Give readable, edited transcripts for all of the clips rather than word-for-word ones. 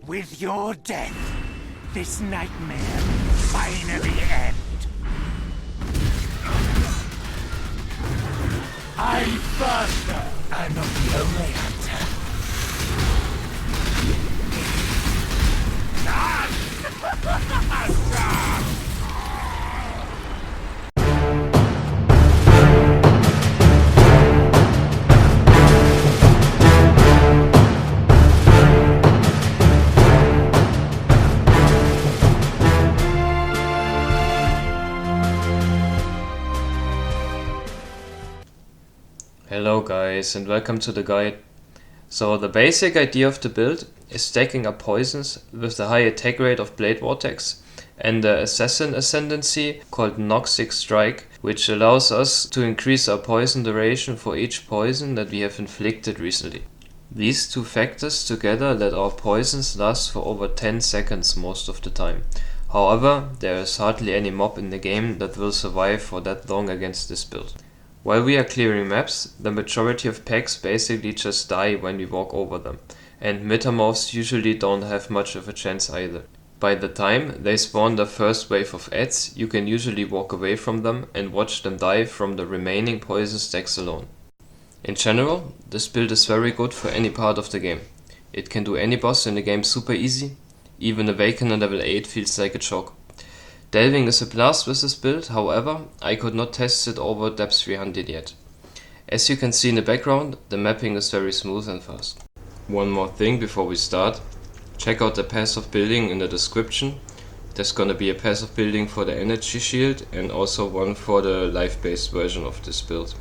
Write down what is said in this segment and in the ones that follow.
With your death, this nightmare finally ends. I'm faster. I'm not the only hunter. Hello guys and welcome to the guide. So the basic idea of the build is stacking up poisons with the high attack rate of Bladevotex and the assassin ascendancy called Noxic Strike, which allows us to increase our poison duration for each poison that we have inflicted recently. These two factors together let our poisons last for over 10 seconds most of the time. However, there is hardly any mob in the game that will survive for that long against this build. While we are clearing maps, the majority of packs basically just die when we walk over them, and metamorphs usually don't have much of a chance either. By the time they spawn the first wave of adds, you can usually walk away from them and watch them die from the remaining poison stacks alone. In general, this build is very good for any part of the game. It can do any boss in the game super easy, even Awaken on level 8 feels like a joke. Delving is a blast with this build, however, I could not test it over depth 300 yet. As you can see in the background, the mapping is very smooth and fast. One more thing before we start, check out the passive building in the description. There's gonna be a passive building for the energy shield and also one for the life-based version of this build.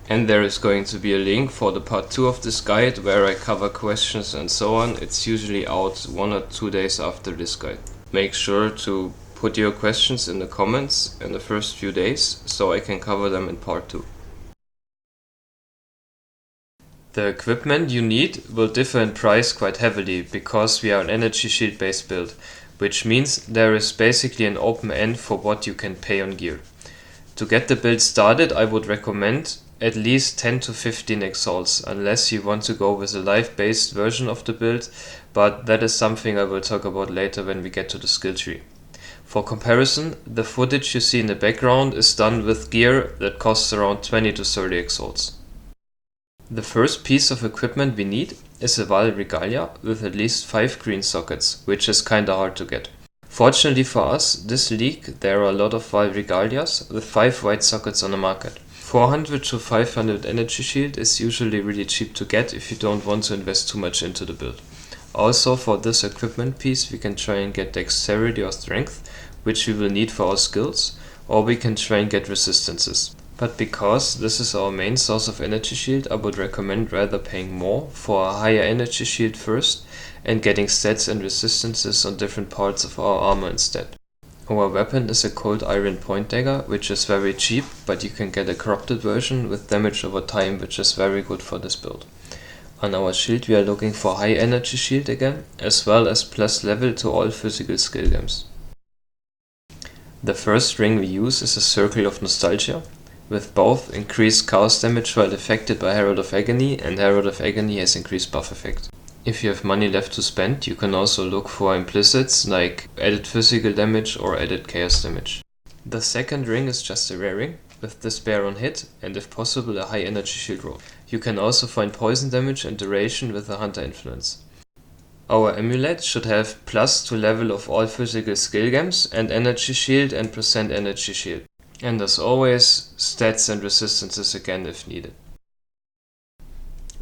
And there is going to be a link for the part 2 of this guide where I cover questions and so on. It's usually out 1 or 2 days after this guide. Make sure to put your questions in the comments in the first few days so I can cover them in part 2. The equipment you need will differ in price quite heavily because we are an energy shield based build, which means there is basically an open end for what you can pay on gear. To get the build started, I would recommend at least 10 to 15 exalts unless you want to go with a life based version of the build, but that is something I will talk about later when we get to the skill tree. For comparison, the footage you see in the background is done with gear that costs around 20 to 30 exalts. The first piece of equipment we need is a Val Regalia with at least 5 green sockets, which is kinda hard to get. Fortunately for us, this league there are a lot of Val Regalias with 5 white sockets on the market. 400 to 500 energy shield is usually really cheap to get if you don't want to invest too much into the build. Also for this equipment piece we can try and get dexterity or strength, which we will need for our skills, or we can try and get resistances. But because this is our main source of energy shield, I would recommend rather paying more for a higher energy shield first and getting stats and resistances on different parts of our armor instead. Our weapon is a cold iron point dagger, which is very cheap, but you can get a corrupted version with damage over time, which is very good for this build. On our shield we are looking for high energy shield again, as well as plus level to all physical skill gems. The first ring we use is a Circle of Nostalgia, with both increased chaos damage while affected by Herald of Agony, and Herald of Agony has increased buff effect. If you have money left to spend, you can also look for implicits like added physical damage or added chaos damage. The second ring is just a rare ring, with despair on hit and if possible a high energy shield roll. You can also find poison damage and duration with a hunter influence. Our amulet should have plus to level of all physical skill gems and energy shield and percent energy shield. And as always, stats and resistances again if needed.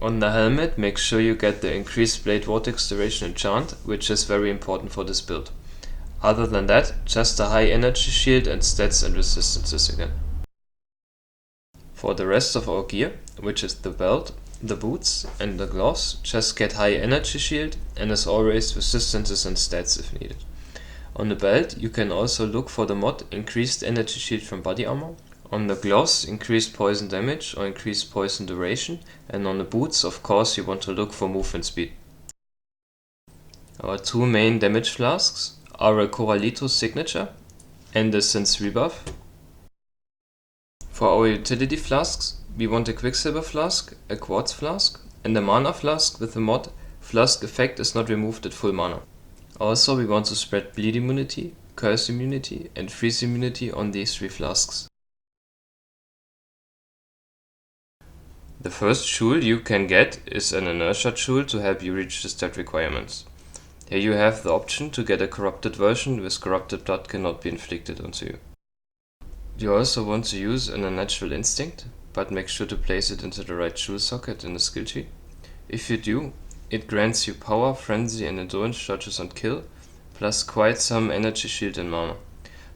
On the helmet, make sure you get the increased Bladevotex duration enchant, which is very important for this build. Other than that, just a high energy shield and stats and resistances again. For the rest of our gear, which is the belt, the boots and the gloves, just get high energy shield and as always resistances and stats if needed. On the belt you can also look for the mod increased energy shield from body armor. On the gloves increased poison damage or increased poison duration, and on the boots of course you want to look for movement speed. Our two main damage flasks are a Corralito signature and a Sense rebuff. For our utility flasks, we want a Quicksilver flask, a Quartz flask, and a Mana flask with the mod Flask effect is not removed at full mana. Also, we want to spread bleed immunity, curse immunity and freeze immunity on these 3 flasks. The first jewel you can get is an inertia jewel to help you reach the stat requirements. Here you have the option to get a corrupted version with corrupted blood cannot be inflicted onto you. You also want to use an unnatural instinct, but make sure to place it into the right jewel socket in the skill tree. If you do, it grants you power, frenzy and endurance charges on kill, plus quite some energy shield and mana.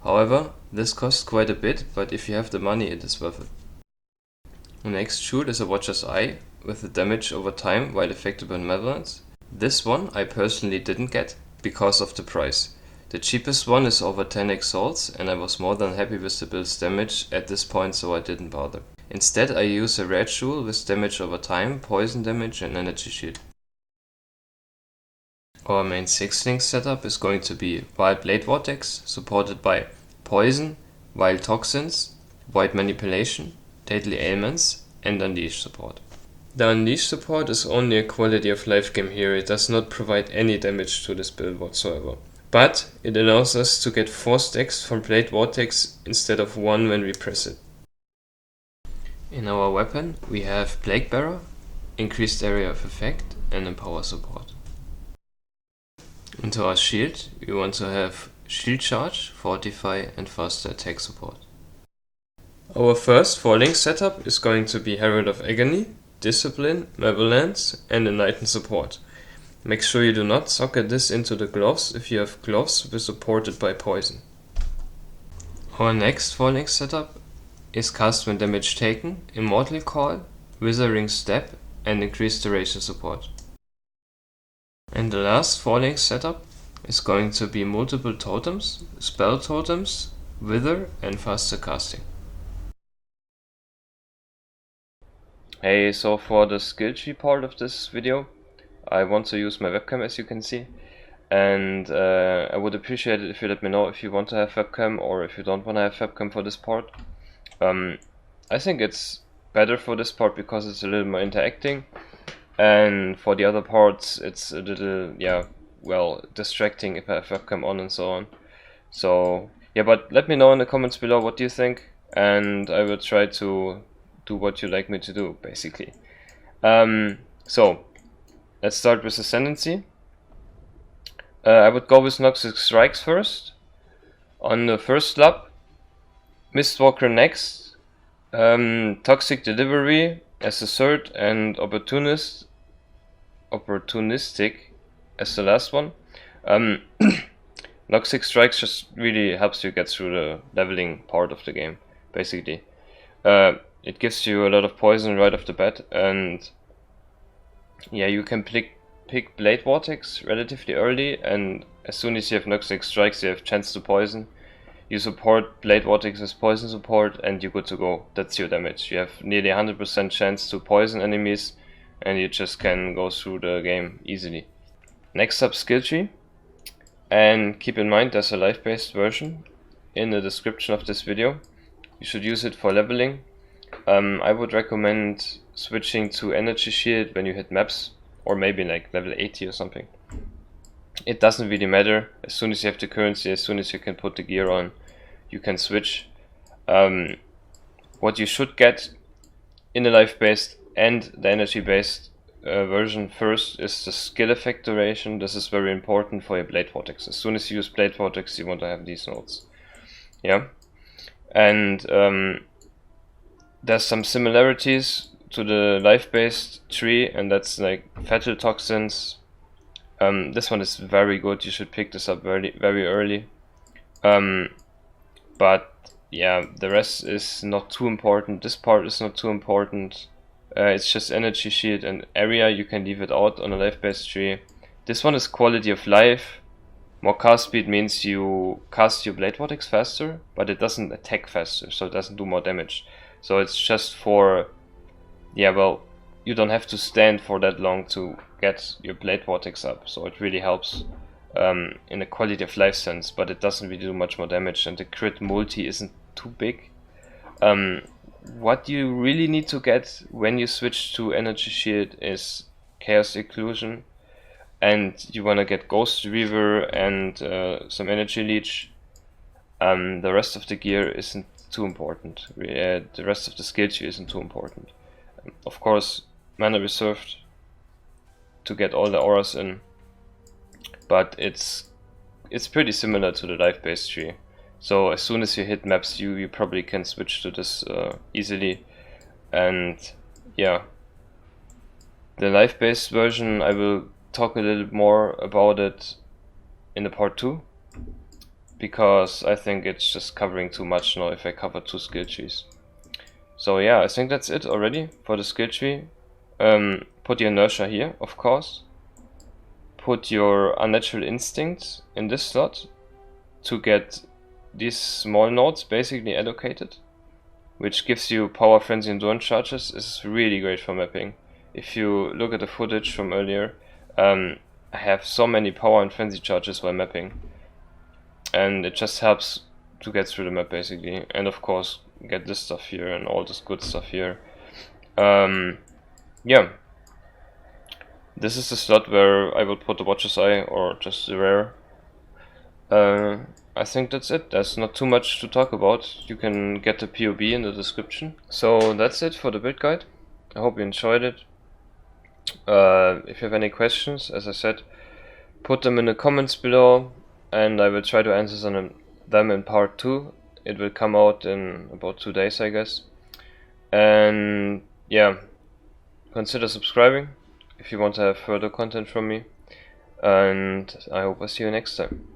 However, this costs quite a bit, but if you have the money it is worth it. The next jewel is a Watcher's Eye, with the damage over time while affected by malevolence. This one I personally didn't get, because of the price. The cheapest one is over 10 exalts, and I was more than happy with the build's damage at this point, so I didn't bother. Instead I use a rare jewel with damage over time, poison damage and energy shield. Our main 6-link setup is going to be Wild Bladevotex, supported by Poison, Wild Toxins, Void Manipulation, Deadly Ailments and Unleash support. The Unleash support is only a quality of life game here, it does not provide any damage to this build whatsoever. But it allows us to get 4 stacks from Bladevotex instead of 1 when we press it. In our weapon we have Plague Bearer, increased area of effect and Empower support. Into our shield we want to have Shield Charge, Fortify and faster attack support. Our first 4-link setup is going to be Herald of Agony, Discipline, Malevolence and Enlighten support. Make sure you do not socket this into the gloves if you have gloves supported by poison. Our next 4-link setup is Cast when damage taken, Immortal Call, Withering Step and increased duration support. And the last 4-link setup is going to be multiple totems, spell totems, wither and faster casting. Hey, so for the skill tree part of this video, I want to use my webcam as you can see, and I would appreciate it if you let me know if you want to have webcam or if you don't want to have webcam for this part. I think it's better for this part because it's a little more interacting, and for the other parts it's a little, distracting if I have webcam on and so on. So yeah, but let me know in the comments below what you think, and I will try to do what you like me to do, basically. So let's start with Ascendancy. I would go with Noxic Strikes first. On the first lap, Mistwalker next, Toxic Delivery as the third, and Opportunistic as the last one. Noxic Strikes just really helps you get through the leveling part of the game, basically. It gives you a lot of poison right off the bat, and yeah, you can pick Bladevotex relatively early, and as soon as you have Noxic Strikes you have chance to poison. You support Bladevotex as poison support and you're good to go. That's your damage. You have nearly 100% chance to poison enemies and you just can go through the game easily. Next up, skill tree, and keep in mind there's a life based version in the description of this video. You should use it for leveling. I would recommend switching to energy shield when you hit maps, or maybe like level 80 or something. It doesn't really matter. As soon as you have the currency, as soon as you can put the gear on, you can switch. What you should get in the life based and the energy based version first is the skill effect duration. This is very important for your Bladevotex. As soon as you use Bladevotex you want to have these nodes. Yeah, and there's some similarities to the life-based tree, and that's like Fatal Toxins. This one is very good. You should pick this up very early. But yeah, the rest is not too important. This part is not too important. It's just energy shield and area. You can leave it out on a life-based tree. This one is quality of life. More cast speed means you cast your Bladevotex faster, but it doesn't attack faster, so it doesn't do more damage. So it's just for, yeah, well, you don't have to stand for that long to get your Bladevotex up, so it really helps in a quality of life sense, but it doesn't really do much more damage, and the crit multi isn't too big. What you really need to get when you switch to energy shield is Chaos Occlusion and you want to get Ghost Reaver and some Energy Leech, the rest of the gear isn't too important. The rest of the skill tree isn't too important. Of course, mana reserved to get all the auras in, but it's pretty similar to the life-based tree. So as soon as you hit maps, you probably can switch to this easily. And yeah, the life-based version, I will talk a little more about it in the part 2, because I think it's just covering too much now if I cover 2 skill trees. So yeah, I think that's it already for the skill tree. Put your inertia here, of course. Put your unnatural instinct in this slot to get these small nodes basically allocated, which gives you power, frenzy, endurance charges. Is really great for mapping. If you look at the footage from earlier, I have so many power and frenzy charges while mapping, and it just helps to get through the map basically. And of course get this stuff here and all this good stuff here. Yeah, this is the slot where I will put the Watcher's Eye or just the rare. I think that's it. There's not too much to talk about. You can get the POB in the description. So that's it for the build guide. I hope you enjoyed it. If you have any questions, as I said, put them in the comments below and I will try to answer them in part 2. It will come out in about 2 days, I guess. And yeah, consider subscribing if you want to have further content from me. And I hope I see you next time.